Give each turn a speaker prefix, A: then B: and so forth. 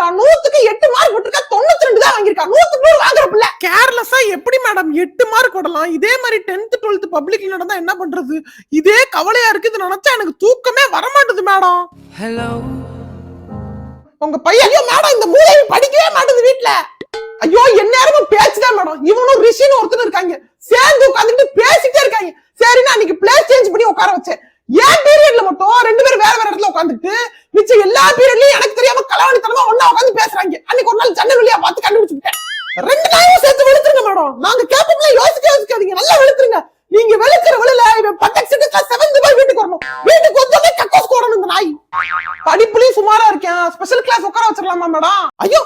A: madam 100க்கு 8 mark போட்டுருக்கா 92 தான் வாங்கியிருக்கா 100க்கு 100 வாங்குற பிள்ளை கேர்லெஸ்ஸா எப்படி மேடம் 8 மார்க் போடலாம் இதே மாதிரி 10th 12th பப்ளிக்ல நடந்தா என்ன பண்றது இதே கவலையா இருக்கு இது நினைச்சா எனக்கு தூக்கமே வர மாட்டேது மேடம் ஹலோ உங்க பையன் ஐயோ மேடம் இந்த மூளையை படிக்கவே மாட்டேது வீட்ல ஐயோ எந்நேரமும் பேச்சுதான் மேடம் இவனும் ரிஷின்னு ஒருத்தர் இருக்காங்க சேர்ந்து உட்காந்துட்டு பேசிட்டே இருக்காங்க சரி நான் அன்னைக்கு பிளேஸ் சேஞ்ச் பண்ணி உட்கார வச்சேன் ஏன் பீரியட்ல மட்டும் 2 பேரும் வேற வேற இடத்துல உட்காந்துட்டு மிச்ச எல்லா பீரியட்லயும் எனக்கு தெரியாம கலவணித்தனமா ஒண்ணா உட்காந்து பேசுறாங்க அன்னைக்கு ஒரு நாள் ஜன்னல் வழியா பார்த்து கண்டுபிடிச்சுட்டேன் 2 நாயும் சேர்த்து வெளுத்துருங்க மேடம் நாங்க கேப்போம்ல யோசிக்காதீங்க நல்லா வெளுத்துருங்க நீங்க வெளுக்கிற வெளுல இவன் 10 செகண்ட்ல 7 போய் வீட்டுக்கு வரணும் வீட்டுக்கு வந்தோடனே கக்கோஸ் போடணும் இந்த நாய் படிப்புலயும் சுமாரா இருக்கேன் ஸ்பெஷல் கிளாஸ் உட்கார வச்சிடலாமா மேடம் ஐயோ